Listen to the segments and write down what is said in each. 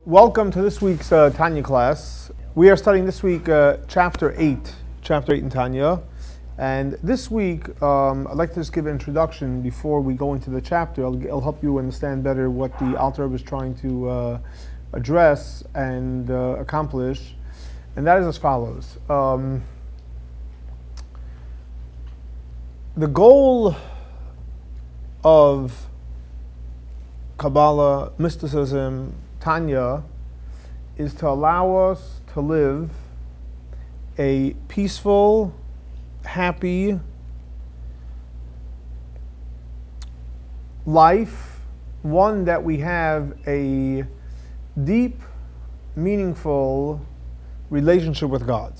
Welcome to this week's Tanya class. We are studying this week chapter 8 in Tanya. And this week, I'd like to just give an introduction before we go into the chapter. It'll help you understand better what the Alter Rebbe is trying to address and accomplish. And that is as follows. The goal of Kabbalah, mysticism, Tanya, is to allow us to live a peaceful, happy life, one that we have a deep, meaningful relationship with God.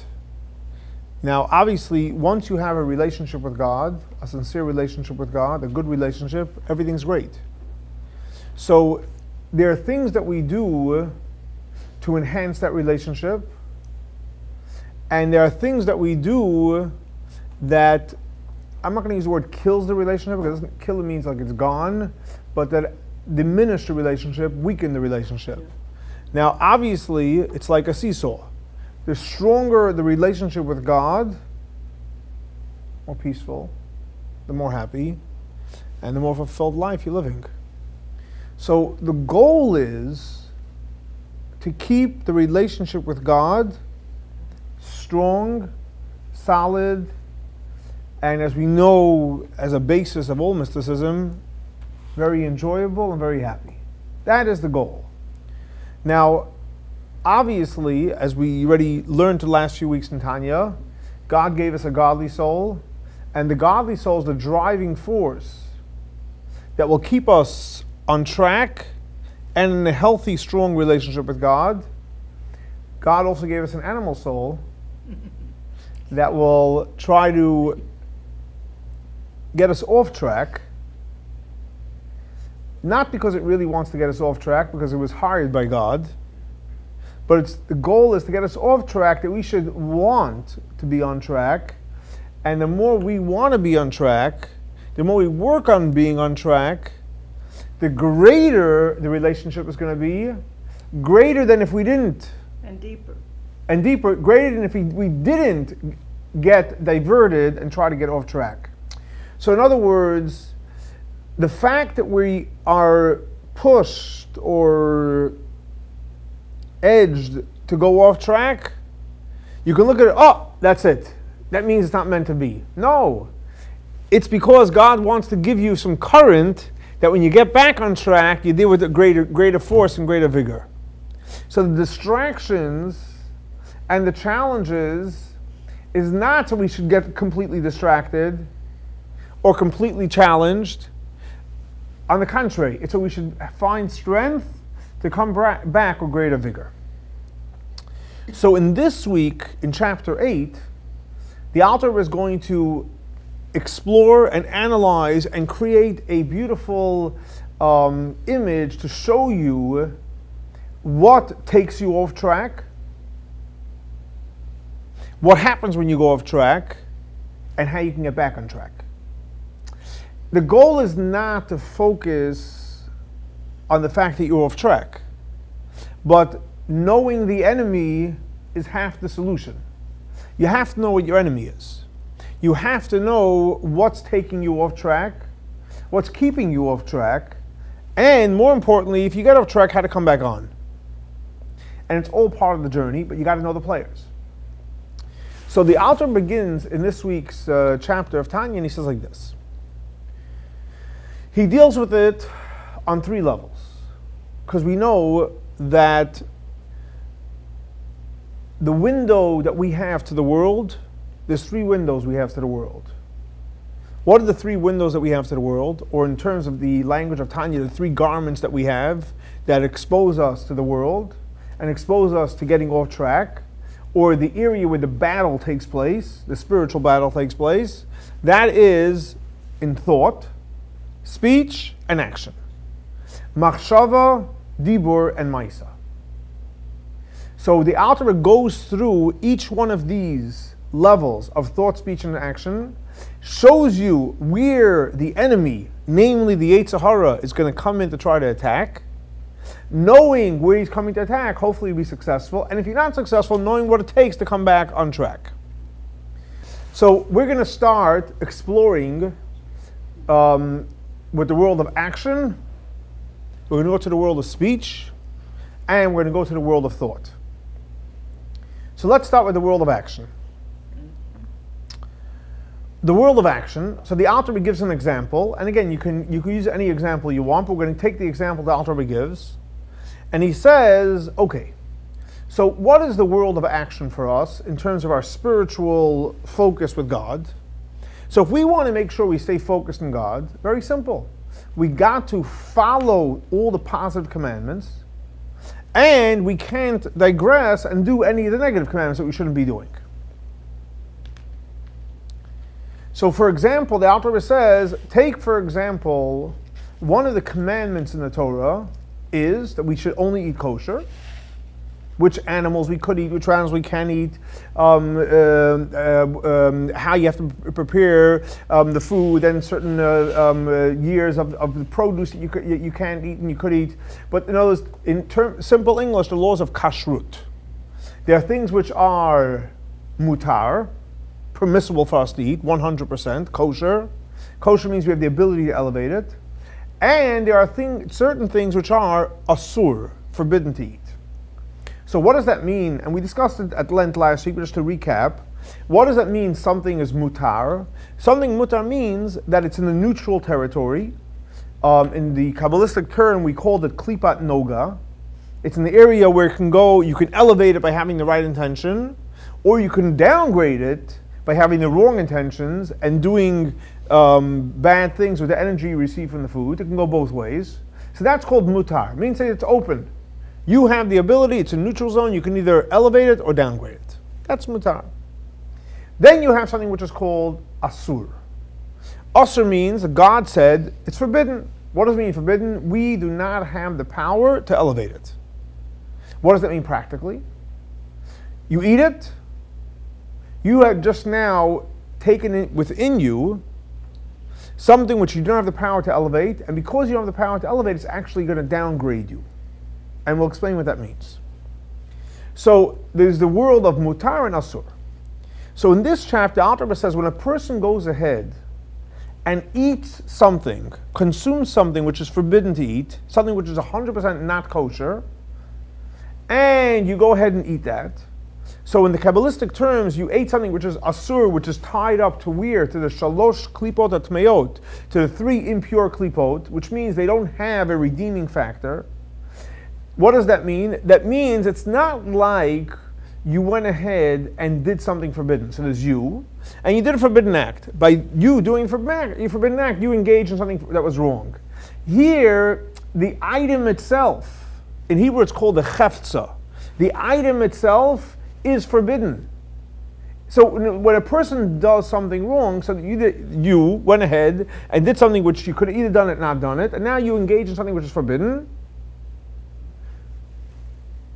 Now, obviously, once you have a relationship with God, a sincere relationship with God, a good relationship, everything's great. So, there are things that we do to enhance that relationship, and there are things that we do that, I'm not going to use the word kills the relationship, because kill it means like it's gone, but that diminish the relationship, weaken the relationship. Yeah. Now, obviously, it's like a seesaw. The stronger the relationship with God, more peaceful, the more happy, and the more fulfilled life you're living. So the goal is to keep the relationship with God strong, solid, and as we know, as a basis of all mysticism, very enjoyable and very happy. That is the goal. Now, obviously, as we already learned the last few weeks in Tanya, God gave us a godly soul, and the godly soul is the driving force that will keep us on track and in a healthy, strong relationship with God. God also gave us an animal soul that will try to get us off track, not because it really wants to get us off track, because it was hired by God, but the goal is to get us off track, that we should want to be on track, and the more we want to be on track, the more we work on being on track, the greater the relationship is going to be, greater than if we didn't. And deeper. And deeper, greater than if we didn't get diverted and try to get off track. So in other words, the fact that we are pushed or edged to go off track, you can look at it, oh, that's it. That means it's not meant to be. No. It's because God wants to give you some current that when you get back on track, you deal with a greater force and greater vigor. So the distractions and the challenges is not so we should get completely distracted or completely challenged. On the contrary, it's so we should find strength to come back with greater vigor. So in this week, in chapter 8, the Alter Rebbe is going to explore and analyze and create a beautiful image to show you what takes you off track, what happens when you go off track, and how you can get back on track. The goal is not to focus on the fact that you're off track, but knowing the enemy is half the solution. You have to know what your enemy is. You have to know what's taking you off track, what's keeping you off track, and more importantly, if you get off track, how to come back on. And it's all part of the journey, but you got to know the players. So the Alter begins in this week's chapter of Tanya, and he says like this. He deals with it on 3 levels, because we know that the window that we have to the world, there's 3 windows we have to the world. What are the 3 windows that we have to the world? Or in terms of the language of Tanya, the 3 garments that we have that expose us to the world and expose us to getting off track, or the area where the battle takes place, the spiritual battle takes place, that is in thought, speech, and action. Machshava, Dibur, and Maisa. So the Alter Rebbe goes through each one of these levels of thought, speech, and action, shows you where the enemy, namely the Yetzer Hara, is going to come in to try to attack, Knowing where he's coming to attack, hopefully you'll be successful. And if you're not successful, knowing what it takes to come back on track. So we're going to start exploring with the world of action. We're going to go to the world of speech. And we're going to go to the world of thought. So let's start with the world of action. The world of action, so the Alter Rebbe gives an example, and again, you can use any example you want, but we're going to take the example the Alter Rebbe gives, and he says, okay, so what is the world of action for us in terms of our spiritual focus with God? So if we want to make sure we stay focused on God, very simple. We got to follow all the positive commandments, and we can't digress and do any of the negative commandments that we shouldn't be doing. So, for example, the Alter Rebbe says, take, for example, one of the commandments in the Torah is that we should only eat kosher, which animals we could eat, which animals we can eat, how you have to prepare the food, and certain years of the produce that you can't eat and you could eat. But in simple English, the laws of kashrut. There are things which are mutar, permissible for us to eat, 100% kosher. Kosher means we have the ability to elevate it. And there are certain things which are asur, forbidden to eat. So what does that mean? And we discussed it at length last week, but just to recap, what does that mean something is mutar? Something mutar means that it's in the neutral territory. In the Kabbalistic term, we called it klipat noga. It's in the area where it can go, you can elevate it by having the right intention, or you can downgrade it by having the wrong intentions and doing bad things with the energy you receive from the food. It can go both ways. So that's called mutar. It means that it's open. You have the ability, it's a neutral zone, you can either elevate it or downgrade it. That's mutar. Then you have something which is called asur. Asur means God said it's forbidden. What does it mean forbidden? We do not have the power to elevate it. What does that mean practically? You eat it, you have just now taken it within you something which you don't have the power to elevate, and because you don't have the power to elevate, it's actually going to downgrade you. And we'll explain what that means. So there's the world of mutar and asur. So in this chapter, Alter Rebbe says when a person goes ahead and eats something, consumes something which is forbidden to eat, something which is 100% not kosher, and you go ahead and eat that. So in the Kabbalistic terms, you ate something which is asur, which is tied up to where? To the shalosh klipot atmeot, to the 3 impure klipot, which means they don't have a redeeming factor. What does that mean? That means it's not like you went ahead and did something forbidden. So there's you, and you did a forbidden act. By you doing a forbidden act, you engaged in something that was wrong. Here, the item itself, in Hebrew it's called the cheftza. The item itself is forbidden. So when a person does something wrong, so that you went ahead and did something which you could have either done it or not done it, and now you engage in something which is forbidden.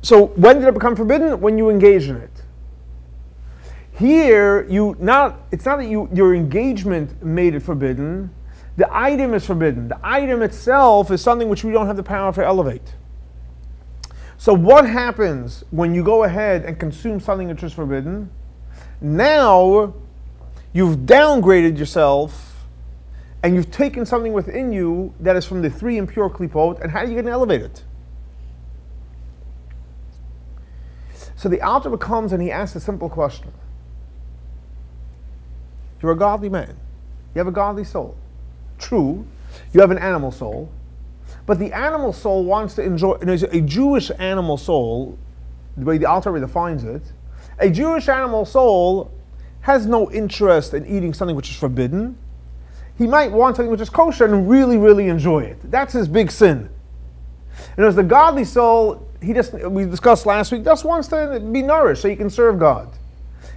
So when did it become forbidden? When you engage in it. Here, it's not that your engagement made it forbidden. The item is forbidden. The item itself is something which we don't have the power to elevate. So what happens when you go ahead and consume something which is forbidden? Now, you've downgraded yourself, and you've taken something within you that is from the 3 impure klipot, and how are you going to elevate it? So the Alter Rebbe comes and he asks a simple question. You're a godly man. You have a godly soul. True, you have an animal soul. But the animal soul wants to enjoy, and there's a Jewish animal soul, the way the Alter Rebbe defines it, a Jewish animal soul has no interest in eating something which is forbidden. He might want something which is kosher and really, really enjoy it. That's his big sin. And as the godly soul, we discussed last week, just wants to be nourished so he can serve God.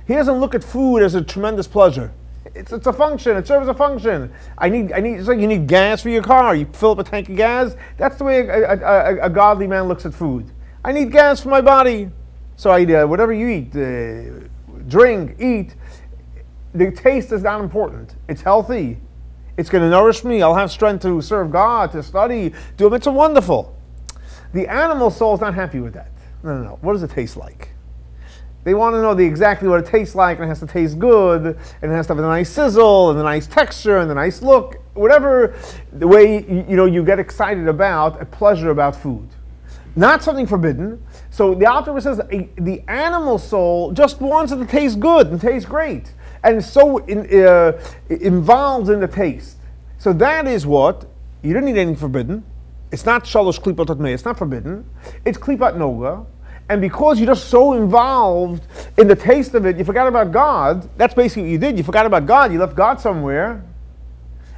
He doesn't look at food as a tremendous pleasure. It's a function. It serves a function. It's like you need gas for your car. You fill up a tank of gas. That's the way a godly man looks at food. I need gas for my body. So I eat whatever you eat, drink, eat. The taste is not important. It's healthy. It's going to nourish me. I'll have strength to serve God, to study, do it. It's wonderful. The animal soul is not happy with that. No. What does it taste like? They want to know exactly what it tastes like, and it has to taste good, and it has to have a nice sizzle, and a nice texture, and a nice look, whatever the way you get excited about, a pleasure about food. Not something forbidden. So the Alter Rebbe says the animal soul just wants it to taste good and taste great, and is so involved in the taste. So that is what, you don't need anything forbidden. It's not shalosh klipot tatmei, it's not forbidden. It's klipat noga. And because you're just so involved in the taste of it, you forgot about God. That's basically what you did. You forgot about God. You left God somewhere.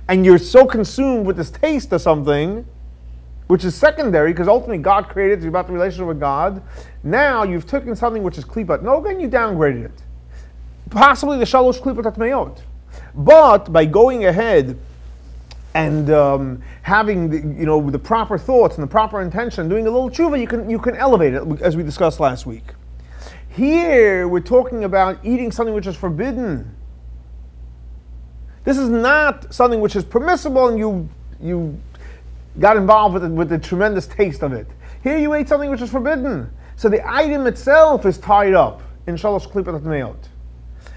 And you're so consumed with this taste of something, which is secondary, because ultimately God created it. It's about the relationship with God. Now you've taken something which is klipat noga and you downgraded it. Possibly the shalosh klipat tatmeyot. But by going ahead and having the proper thoughts and the proper intention, doing a little tshuva, you can elevate it, as we discussed last week. Here we're talking about eating something which is forbidden. This is not something which is permissible, and you got involved with the tremendous taste of it. Here you ate something which is forbidden, so the item itself is tied up in shalosh klipat tatmeyot.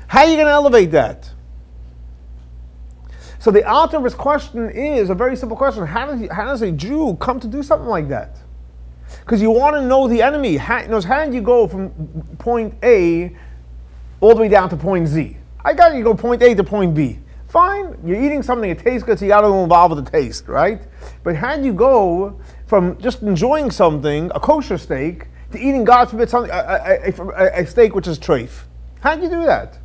How are you going to elevate that? So the Alter Rebbe's question is a very simple question. How does a Jew come to do something like that? Because you want to know the enemy. How do you go from point A all the way down to point Z? I got you go point A to point B. Fine, you're eating something, it tastes good, so you got to get involved with the taste, right? But how do you go from just enjoying something, a kosher steak, to eating, God forbid, something, a steak which is treif? How do you do that?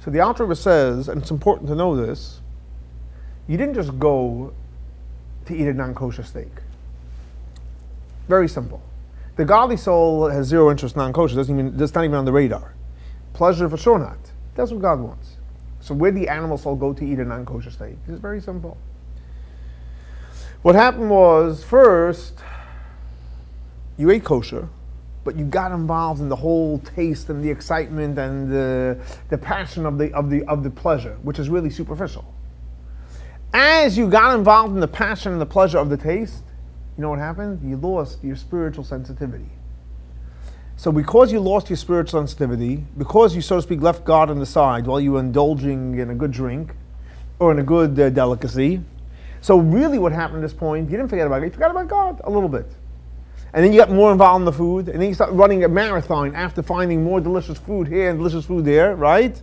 So the Alter Rebbe says, and it's important to know this, you didn't just go to eat a non-kosher steak. Very simple. The godly soul has zero interest in non-kosher. That's not even on the radar. Pleasure for sure not. That's what God wants. So where did the animal soul go to eat a non-kosher steak? It's very simple. What happened was, first, you ate kosher, but you got involved in the whole taste and the excitement and the passion of the pleasure, which is really superficial. As you got involved in the passion and the pleasure of the taste, you know what happened? You lost your spiritual sensitivity. So because you lost your spiritual sensitivity, because you, so to speak, left God on the side while you were indulging in a good drink or in a good delicacy, so really what happened at this point, you didn't forget about God, you forgot about God a little bit. And then you got more involved in the food, and then you start running a marathon after finding more delicious food here and delicious food there, right?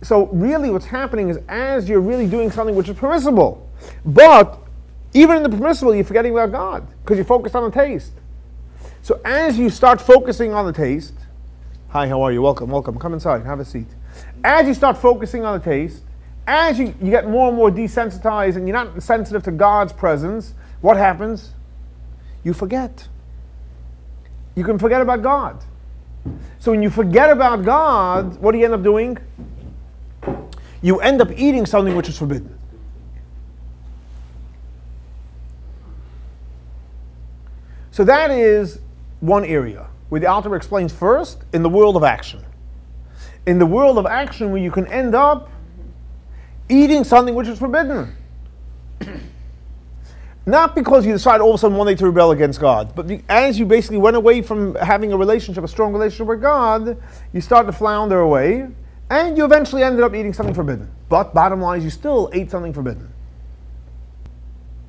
So really what's happening is, as you're really doing something which is permissible, but even in the permissible, you're forgetting about God, because you're focused on the taste. So as you start focusing on the taste, hi, how are you? Welcome. Come inside, have a seat. As you start focusing on the taste, as you get more and more desensitized and you're not sensitive to God's presence, what happens? You forget. You can forget about God. So when you forget about God, what do you end up doing? You end up eating something which is forbidden. So that is one area where the Alter Rebbe explains first, in the world of action. In the world of action, where you can end up eating something which is forbidden. Not because you decide all of a sudden one day to rebel against God, but as you basically went away from having a strong relationship with God, you start to flounder away, and you eventually ended up eating something forbidden. But bottom line is, you still ate something forbidden.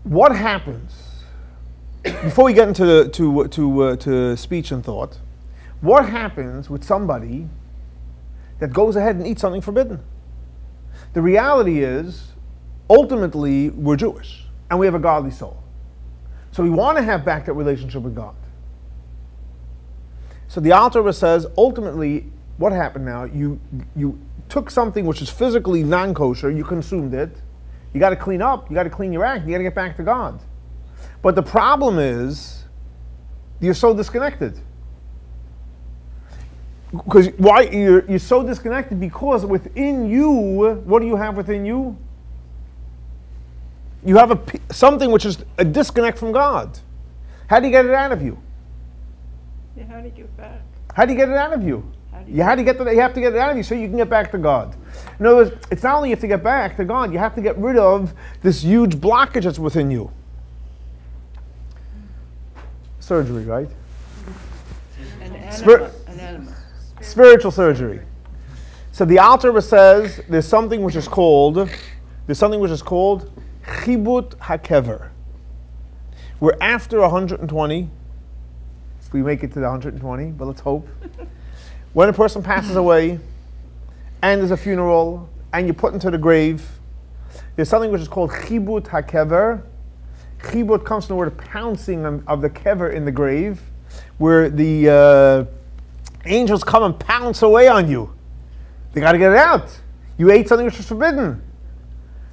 What happens? Before we get into to speech and thought, what happens with somebody that goes ahead and eats something forbidden? The reality is, ultimately, we're Jewish, and we have a godly soul. So we want to have back that relationship with God. So the Alter Rebbe says, ultimately, what happened now? You took something which is physically non-kosher, you consumed it, you got to clean up, you got to clean your act, you got to get back to God. But the problem is, you're so disconnected. Because why you're so disconnected? Because within you, what do you have within you? You have something which is a disconnect from God. How do you get it out of you? Yeah, how do you get back? How do you get it out of you? You have to get it out of you so you can get back to God. In other words, it's not only you have to get back to God, you have to get rid of this huge blockage that's within you. surgery, right? An enema. Spir- An enema. Spiritual surgery. So the Alter Rebbe says there's something which is called chibut hakever. We're after 120, if we make it to the 120, but let's hope. When a person passes away, and there's a funeral, and you're put into the grave, there's something which is called chibut hakever. Chibut comes from the word pouncing of the kever in the grave, where the angels come and pounce away on you. They got to get it out. You ate something which was forbidden.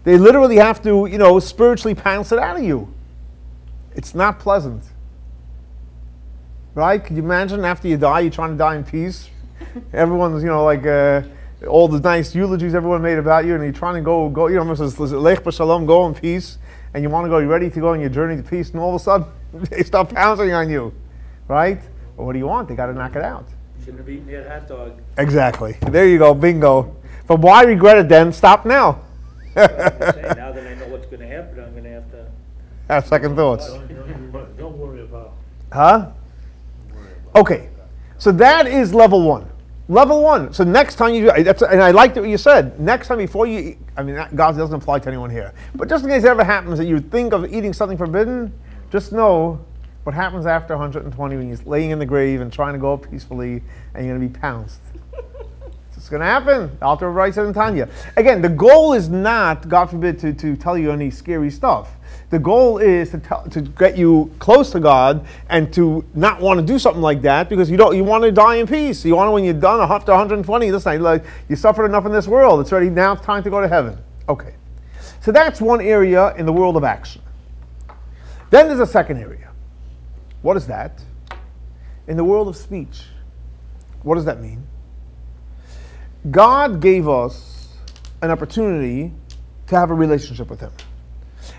They literally have to, spiritually pounce it out of you. It's not pleasant. Right? Can you imagine after you die, you're trying to die in peace? Everyone's, all the nice eulogies everyone made about you, and you're trying to go, it says, Lech b'shalom, go in peace, and you want to go, you're ready to go on your journey to peace, and all of a sudden, they start pouncing on you. Right? Well, what do you want? They got to knock it out. Shouldn't have eaten that hot dog. Exactly. There you go. Bingo. But why regret it then? Stop now. Now that I know what's going to happen, I'm going to have to... Have second thoughts. Don't worry about it. Huh? Okay. So that is level one. Level one. So next time you do, and I liked what you said. Next time before you eat, God doesn't apply to anyone here. But just in case it ever happens that you think of eating something forbidden, just know what happens after 120 when you're laying in the grave and trying to go up peacefully and you're going to be pounced. It's going to happen. The Alter Rebbe writes it in Tanya. Again, the goal is not, God forbid, to tell you any scary stuff. The goal is to get you close to God and to not want to do something like that because you want to die in peace. You want to, when you're done after 120, listen, you suffered enough in this world. It's ready now. It's time to go to heaven. Okay. So that's one area in the world of action. Then there's a second area. What is that? In the world of speech. What does that mean? God gave us an opportunity to have a relationship with Him.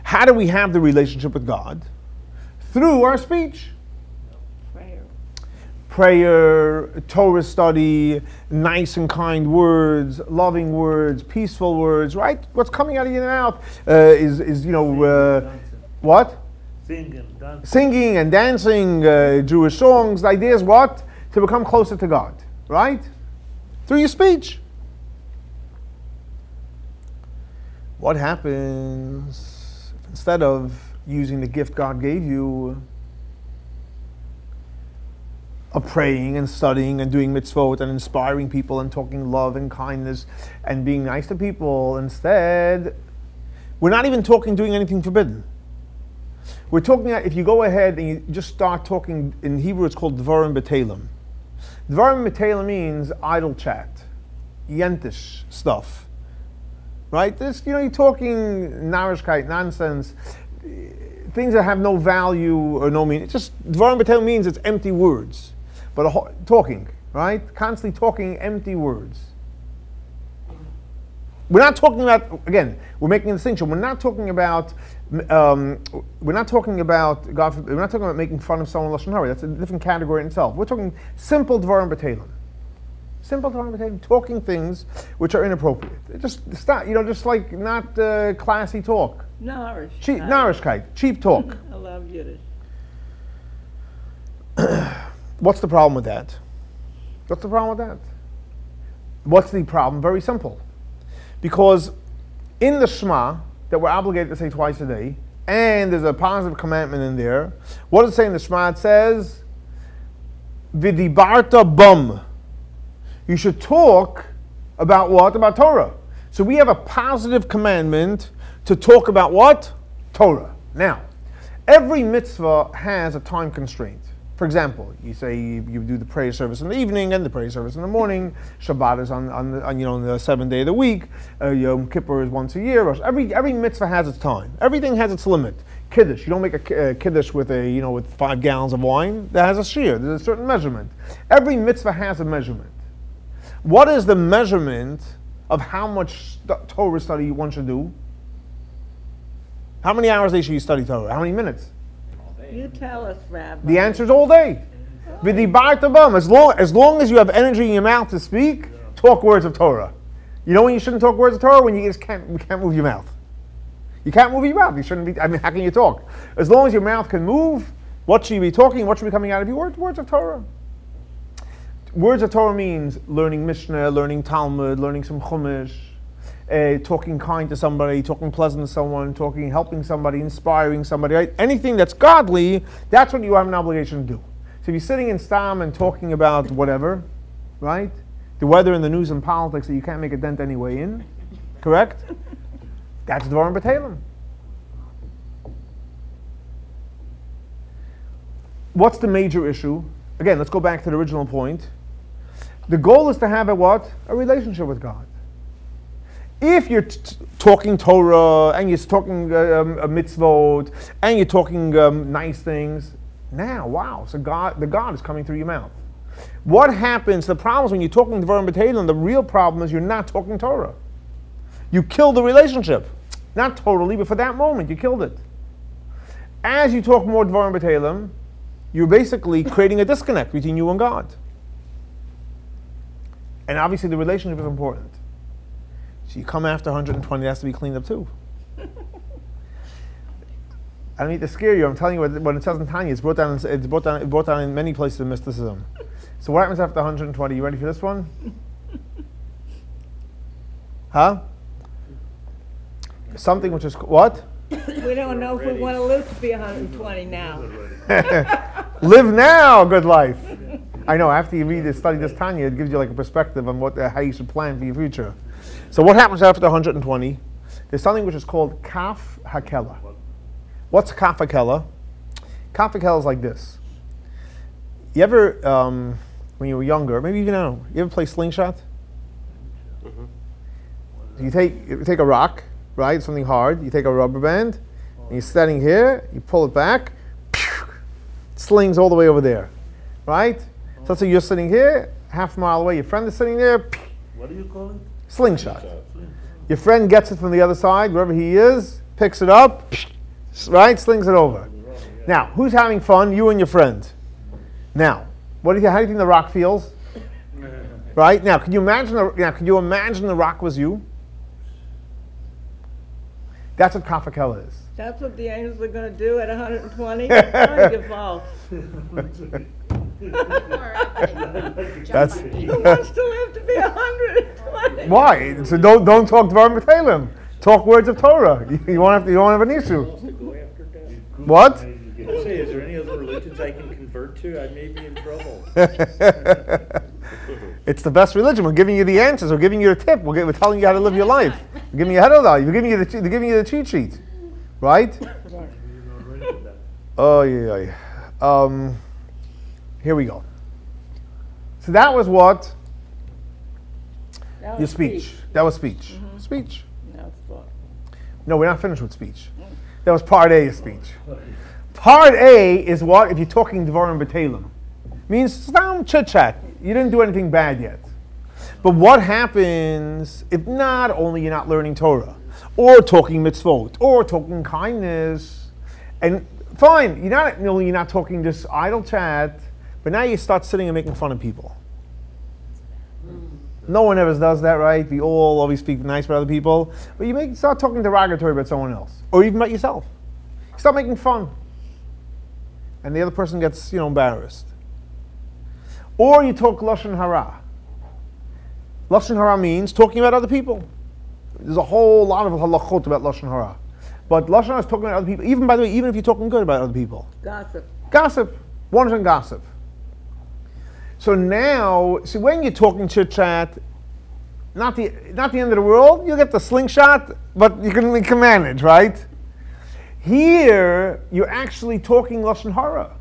How do we have the relationship with God? Through our speech. Prayer, Torah study, nice and kind words, loving words, peaceful words, right? What's coming out of your mouth what? Singing and dancing, Jewish songs. The idea is what? To become closer to God, right? Through your speech. What happens if instead of using the gift God gave you of praying and studying and doing mitzvot and inspiring people and talking love and kindness and being nice to people, instead, we're not even doing anything forbidden. We're talking about if you go ahead and you just start talking, in Hebrew it's called Dvarim B'Telem. Dvarim B'Telem means idle chat, yentish stuff. Right? This, you're talking narishkeit, nonsense, things that have no value or no meaning. It's just, Dvarim B'Telem means it's empty words. But talking, right? Constantly talking empty words. We're not talking about, again, we're making a distinction. We're not talking about God forbid, we're not talking about making fun of someone lashon hara. That's a different category in itself. We're talking simple dvarim b'telem. Simple dvarim b'telem, talking things which are inappropriate. Just stop, just like not classy talk. Narishkeit, cheap talk. I love Yiddish. What's the problem with that? What's the problem with that? What's the problem? Very simple. Because in the Shema, that we're obligated to say twice a day, and there's a positive commandment in there, what does it say in the Shema? It says, V'dibarta bum. You should talk about what? About Torah. So we have a positive commandment to talk about what? Torah. Now, every mitzvah has a time constraint. For example, you say you do the prayer service in the evening and the prayer service in the morning. Shabbat is on the seventh day of the week. Yom Kippur is once a year. Every mitzvah has its time. Everything has its limit. Kiddush, you don't make a kiddush with with 5 gallons of wine. That has a shear. There's a certain measurement. Every mitzvah has a measurement. What is the measurement of how much Torah study one should do? How many hours a day should you study Torah? How many minutes? You tell us, Rabbi. The answer is all day. As long as you have energy in your mouth to speak, talk words of Torah. You know when you shouldn't talk words of Torah? When you just can't move your mouth. You can't move your mouth. You shouldn't be. How can you talk? As long as your mouth can move, What should you be talking? What should be coming out of you? Words of Torah. Words of Torah means learning Mishnah, learning Talmud, learning some Chumash, talking kind to somebody, talking pleasant to someone, helping somebody, inspiring somebody. Right? Anything that's godly, that's what you have an obligation to do. So if you're sitting in Stam and talking about whatever, right? The weather and the news and politics that you can't make a dent anyway in, correct? That's Dvarim B'Telem. What's the major issue? Again, let's go back to the original point. The goal is to have a what? A relationship with God. If you're talking Torah, and you're talking a mitzvot, and you're talking nice things, now, wow, so the God is coming through your mouth. What happens, the problem is when you're talking Dvarim B'Telem, the real problem is you're not talking Torah. You kill the relationship. Not totally, but for that moment, you killed it. As you talk more Dvarim B'Telem, you're basically creating a disconnect between you and God. And obviously the relationship is important. So you come after 120, it has to be cleaned up too. I don't need to scare you. I'm telling you what it says in Tanya. It's brought down in many places in mysticism. So what happens after 120? You ready for this one? Huh? Something which is what? We don't know if we want to live to be 120 now. Live now, good life. I know, after you study this Tanya, it gives you like a perspective on how you should plan for your future. So what happens after 120? There's something which is called Kaf Hakela. What's Kaf Hakela? Kaf Hakela is like this. You ever, when you were younger, maybe even now, you ever play slingshot? Mm-hmm. You take a rock, right, something hard, you take a rubber band, and you're standing here, you pull it back, slings all the way over there, right? So let's say you're sitting here, half a mile away, your friend is sitting there. What do you call it? Slingshot. Your friend gets it from the other side, wherever he is, picks it up, right, slings it over. Now, who's having fun? You and your friend. Now, how do you think the rock feels? Right? Now, can you imagine the rock was you? That's what Kaf Hakela is. That's what the angels are going to do at 120? Don't give false. That's Who wants to live to be 120? why. So don't talk Dvarim B'Telem. Talk words of Torah. You won't have an issue. What? Say, is there any other religions I can convert to? I may be in trouble. It's the best religion. We're giving you the answers. We're giving you the tip. We're telling you how to live your life. We're giving you how to live. We're giving you the cheat sheet, right? Oh yeah. Here we go. So that was what? That was Your speech. That was speech. Mm-hmm. Speech. Now it's thought. No, we're not finished with speech. That was part A of speech. Part A is what? If you're talking Dvarim B'Telem. Means some chit-chat. You didn't do anything bad yet. But what happens if not only you're not learning Torah, or talking mitzvot, or talking kindness, and fine, you're not talking just idle chat, but now you start sitting and making fun of people. No one ever does that, right? We all always speak nice about other people, but you start talking derogatory about someone else, or even about yourself. You start making fun, and the other person gets, embarrassed. Or you talk Lashon Hara. Lashon Hara means talking about other people. There's a whole lot of halachot about Lashon Hara. But Lashon Hara is talking about other people, even by the way, even if you're talking good about other people. Gossip. Gossip. One and gossip. So now, see, when you're talking chit-chat, not the end of the world, you'll get the slingshot, but you can manage, right? Here, you're actually talking Lashon Hara.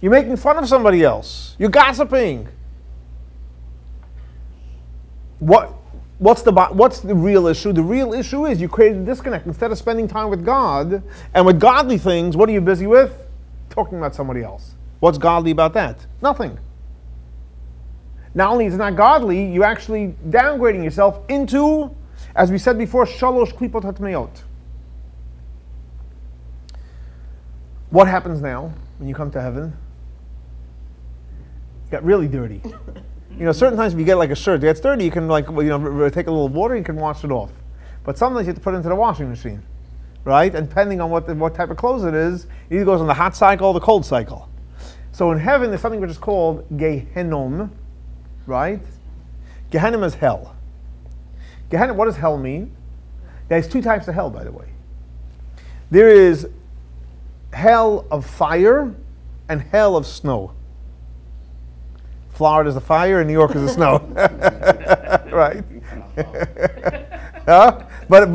You're making fun of somebody else. You're gossiping. What's the real issue? The real issue is you created a disconnect. Instead of spending time with God and with godly things, what are you busy with? Talking about somebody else. What's godly about that? Nothing. Not only is it not godly, you're actually downgrading yourself into, as we said before, shalosh klipot hatmeot. What happens now when you come to heaven? You got really dirty. Certain times if you get like a shirt that gets dirty, you can take a little water, you can wash it off. But sometimes you have to put it into the washing machine, right? And depending on what type of clothes it is, it either goes on the hot cycle or the cold cycle. So in heaven, there's something which is called Gehenom, right? Gehenom is hell. Gehenom, what does hell mean? There's two types of hell, by the way. There is hell of fire and hell of snow. Florida is the fire and New York is the snow. Right? Huh? But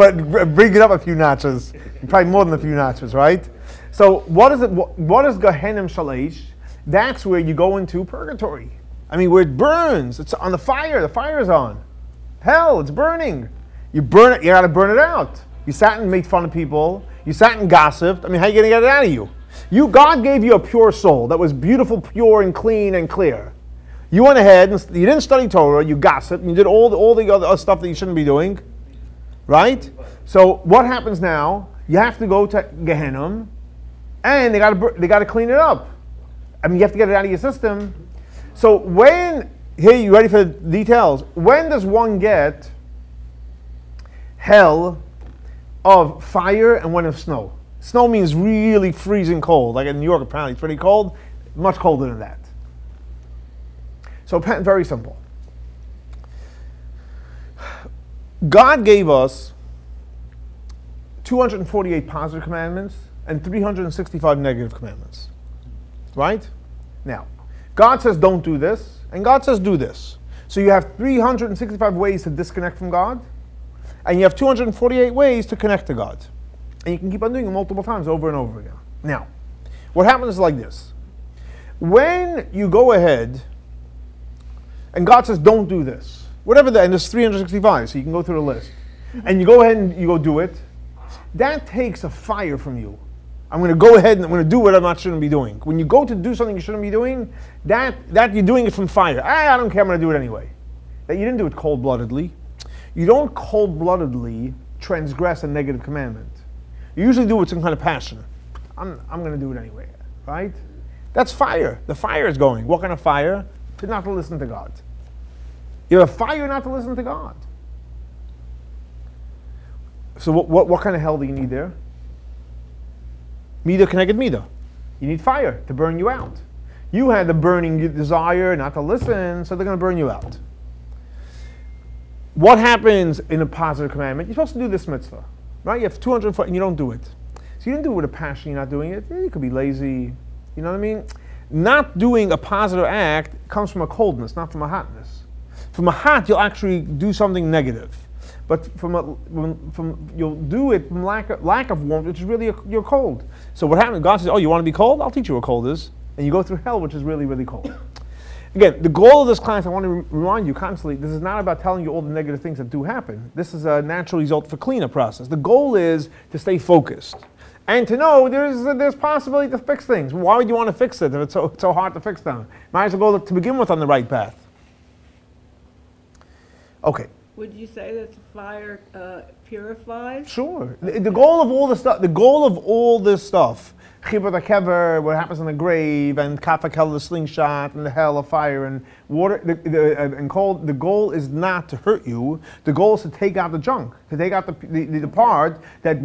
bring it up a few notches. Probably more than a few notches, right? So what is it? What is Gehenom Shalesh? That's where you go into purgatory. I mean, where it burns. It's on the fire. The fire is on. Hell, it's burning. You burn it. You got to burn it out. You sat and made fun of people. You sat and gossiped. I mean, how are you going to get it out of you? God gave you a pure soul that was beautiful, pure, and clean and clear. You went ahead and you didn't study Torah. You gossiped. You did all the other stuff that you shouldn't be doing, right? So what happens now? You have to go to Gehenom, and they got to clean it up. I mean, you have to get it out of your system. So here, you ready for the details? When does one get hell of fire and one of snow? Snow means really freezing cold. Like in New York, apparently it's pretty cold. Much colder than that. So very simple. God gave us 248 positive commandments and 365 negative commandments. Right? Now, God says don't do this, and God says do this. So you have 365 ways to disconnect from God, and you have 248 ways to connect to God. And you can keep on doing it multiple times over and over again. Now, what happens is like this. When you go ahead, and God says don't do this, whatever that, and there's 365, so you can go through the list, and you go ahead and you go do it, that takes a fire from you. I'm going to go ahead and I'm going to do what I shouldn't be doing. When you go to do something you shouldn't be doing, that you're doing it from fire. I don't care, I'm going to do it anyway. That you didn't do it cold-bloodedly. You don't cold-bloodedly transgress a negative commandment. You usually do it with some kind of passion. I'm going to do it anyway, right? That's fire. The fire is going. What kind of fire? To not to listen to God. You have a fire not to listen to God. So what kind of hell do you need there? Midah connected midah. You need fire to burn you out. You had the burning desire not to listen, so they're going to burn you out. What happens in a positive commandment? You're supposed to do this mitzvah, right? You have 240 and you don't do it. So you didn't do it with a passion, you're not doing it. You could be lazy, you know what I mean? Not doing a positive act comes from a coldness, not from a hotness. From a hot, you'll actually do something negative. But you'll do it from lack of warmth, which is really you're cold. So what happens? God says, "Oh, you want to be cold? I'll teach you what cold is." And you go through hell, which is really, really cold. Again, the goal of this class, I want to remind you constantly, this is not about telling you all the negative things that do happen. This is a natural result for cleanup process. The goal is to stay focused and to know there's possibility to fix things. Why would you want to fix it if it's so hard to fix them? Might as well go to begin with on the right path. Okay. Would you say that the fire purifies? Sure. The goal of all this stuff, Chibur Kever, what happens in the grave, and Kafakel, the slingshot, and the hell of fire, and water, and cold, the goal is not to hurt you. The goal is to take out the junk, to take out the part that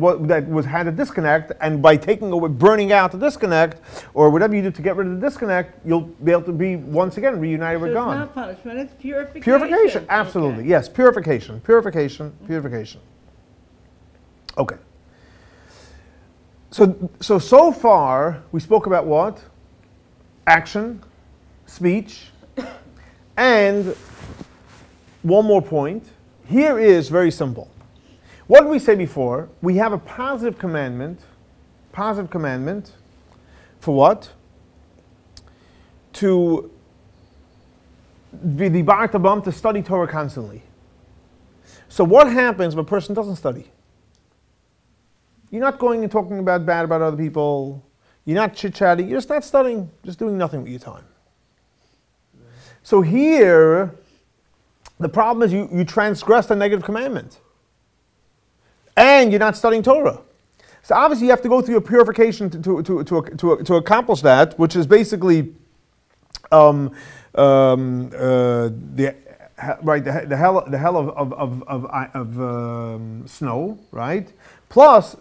had a disconnect, and by burning out the disconnect, or whatever you do to get rid of the disconnect, you'll be able to be once again reunited with God. It's not punishment, it's purification. Purification, absolutely. Okay. Yes, purification. Okay. So far, we spoke about what? Action, speech, and one more point. Here is very simple. What did we say before? We have a positive commandment. Positive commandment for what? To be the Bar Tabam, to study Torah constantly. So what happens if a person doesn't study? You're not going and talking bad about other people. You're not chit-chatting. You're just not studying, just doing nothing with your time. So here, the problem is you transgressed a negative commandment. And you're not studying Torah. So obviously you have to go through a purification to accomplish that, which is basically the hell of snow, right? Plus,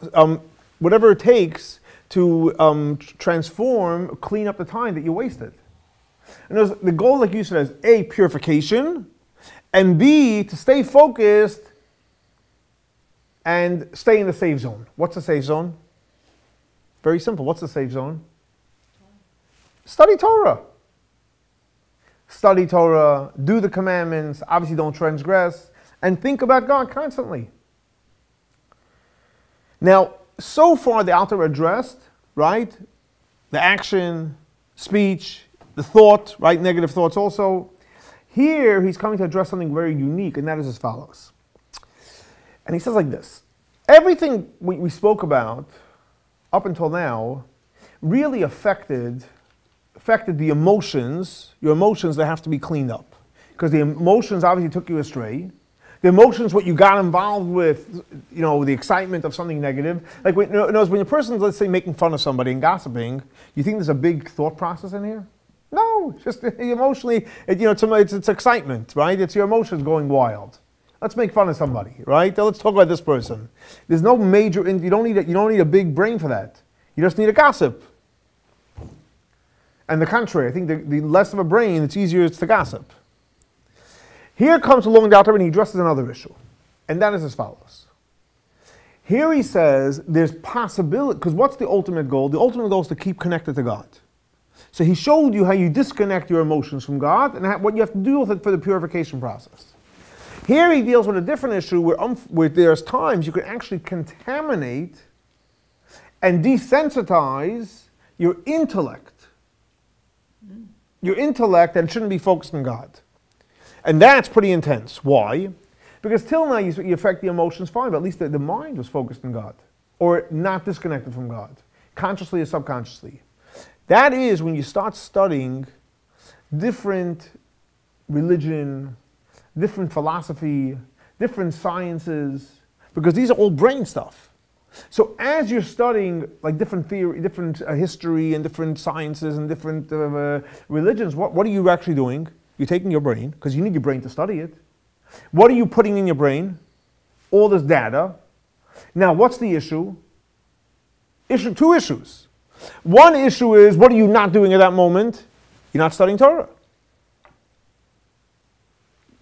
whatever it takes to transform, clean up the time that you wasted. And the goal, like you said, is A, purification, and B, to stay focused and stay in the safe zone. What's the safe zone? Very simple. What's the safe zone? Study Torah. Study Torah, do the commandments, obviously don't transgress, and think about God constantly. Now, so far the Alter addressed, right, the action, speech, the thought, right, negative thoughts also. Here he's coming to address something very unique, and that is as follows. And he says like this: everything we spoke about up until now really affected the emotions, your emotions that have to be cleaned up. Because the emotions obviously took you astray. The emotions, what you got involved with, the excitement of something negative. Like when a person's, let's say, making fun of somebody and gossiping, you think there's a big thought process in here? No, it's just emotionally, it's excitement, right? It's your emotions going wild. Let's make fun of somebody, right? Now let's talk about this person. There's no major, you don't need a big brain for that. You just need a gossip. And the contrary, I think the less of a brain, it's easier it's to gossip. Here comes along the Alter and he addresses another issue. And that is as follows. Here he says there's possibility, because what's the ultimate goal? The ultimate goal is to keep connected to God. So he showed you how you disconnect your emotions from God and what you have to do with it for the purification process. Here he deals with a different issue where there's times you can actually contaminate and desensitize your intellect. Your intellect that shouldn't be focused on God. And that's pretty intense. Why? Because till now you affect the emotions fine, but at least the mind was focused on God. Or not disconnected from God. Consciously or subconsciously. That is when you start studying different religion, different philosophy, different sciences, because these are all brain stuff. So as you're studying like different theory, different history and different sciences and different religions, what are you actually doing? You're taking your brain, because you need your brain to study it. What are you putting in your brain? All this data. Now what's the issue? Two issues. One issue is, what are you not doing at that moment? You're not studying Torah.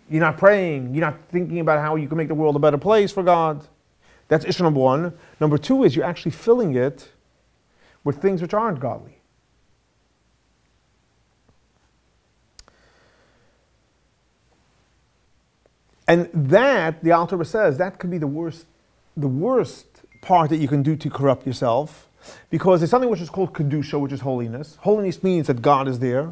You're not praying. You're not thinking about how you can make the world a better place for God. That's issue number one. Number two is you're actually filling it with things which aren't godly. And that, the Alter says, that could be the worst part that you can do to corrupt yourself, because there's something which is called Kedusha, which is holiness. Holiness means that God is there.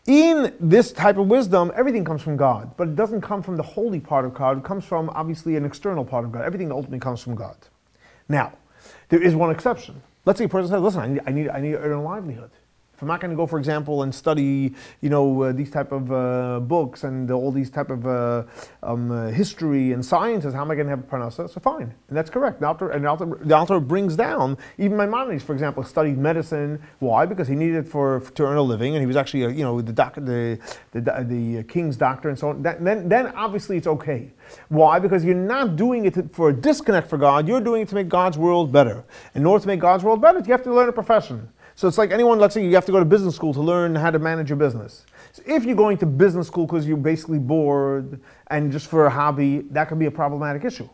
In this type of wisdom, everything comes from God, but it doesn't come from the holy part of God. It comes from, obviously, an external part of God. Everything ultimately comes from God. Now, there is one exception. Let's say a person says, listen, I need to earn a livelihood. If I'm not going to go, for example, and study, these type of books and all these type of history and sciences, how am I going to have a parnasa? So fine, and that's correct. The Alter brings down, even Maimonides, for example, studied medicine. Why? Because he needed it to earn a living, and he was actually, the king's doctor and so on. Then obviously it's okay. Why? Because you're not doing it for a disconnect for God. You're doing it to make God's world better. In order to make God's world better, you have to learn a profession. So it's like anyone, let's say you have to go to business school to learn how to manage your business. So if you're going to business school because you're basically bored and just for a hobby, that can be a problematic issue.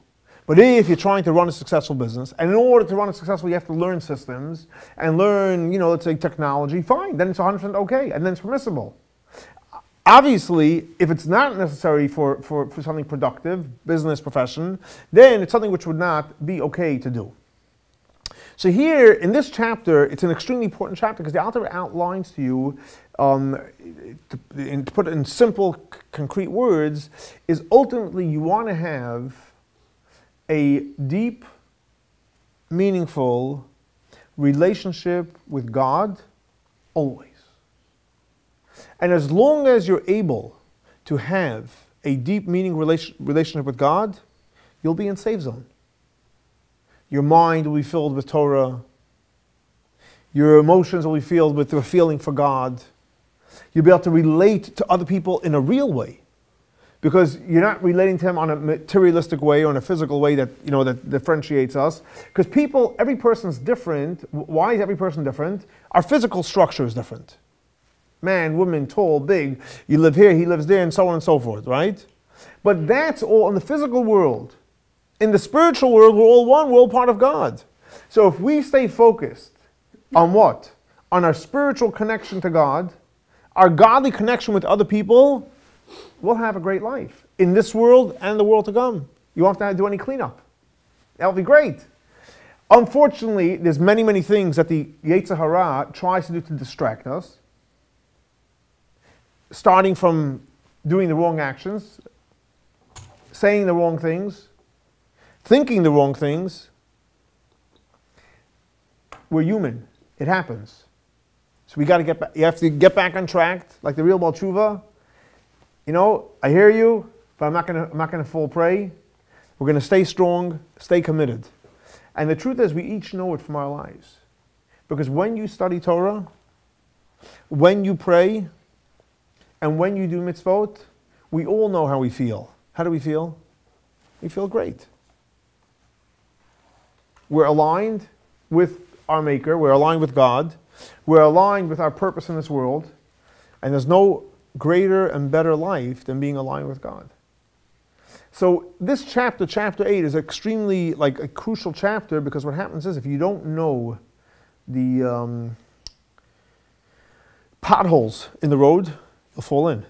But if you're trying to run a successful business, and in order to run it successfully, you have to learn systems and learn, let's say technology, fine, then it's 100% okay, and then it's permissible. Obviously, if it's not necessary for something productive, business, profession, then it's something which would not be okay to do. So here, in this chapter, it's an extremely important chapter because the Alter outlines to you, to put it in simple, concrete words, is ultimately you want to have a deep, meaningful relationship with God always. And as long as you're able to have a deep, meaningful relationship with God, you'll be in safe zone. Your mind will be filled with Torah. Your emotions will be filled with a feeling for God. You'll be able to relate to other people in a real way. because you're not relating to him on a materialistic way or in a physical way that, that differentiates us. Because every person's different. Why is every person different? Our physical structure is different. Man, woman, tall, big, you live here, he lives there, and so on and so forth, right? But that's all in the physical world. In the spiritual world, we're all one, we're all part of God. So if we stay focused on what? On our spiritual connection to God, our godly connection with other people, we'll have a great life in this world and the world to come. You won't have to do any cleanup. That'll be great. Unfortunately, there's many, many things that the Yetzer Hara tries to do to distract us. Starting from doing the wrong actions, saying the wrong things, thinking the wrong things. We're human. It happens. So we got to get back. You have to get back on track, like the real Baal Tshuva. I hear you, but I'm not gonna fall prey. We're gonna stay strong, stay committed. And the truth is, we each know it from our lives, because when you study Torah, when you pray, and when you do mitzvot, we all know how we feel. How do we feel? We feel great. We're aligned with our Maker. We're aligned with God. We're aligned with our purpose in this world. And there's no greater and better life than being aligned with God. So this chapter, chapter 8, is extremely a crucial chapter, because what happens is, if you don't know the potholes in the road, you'll fall in.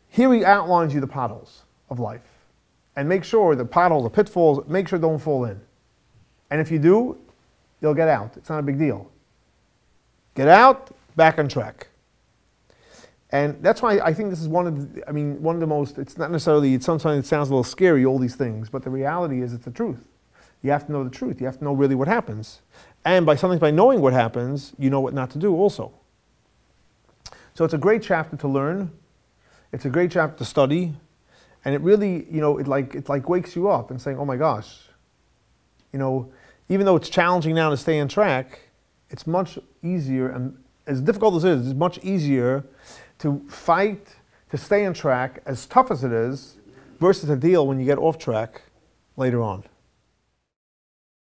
Here he outlines you the potholes of life. And make sure the potholes, the pitfalls, make sure don't fall in. And if you do, you'll get out. It's not a big deal. Get out, back on track. And that's why I think this is one of the most, it's not necessarily, sometimes it sounds a little scary, all these things, but the reality is it's the truth. You have to know the truth. You have to know really what happens. And by knowing what happens, you know what not to do also. So it's a great chapter to learn. It's a great chapter to study. And it really, it wakes you up and saying, oh my gosh, even though it's challenging now to stay on track, it's much easier, and as difficult as it is, it's much easier to fight, to stay on track, as tough as it is, versus to deal when you get off track later on.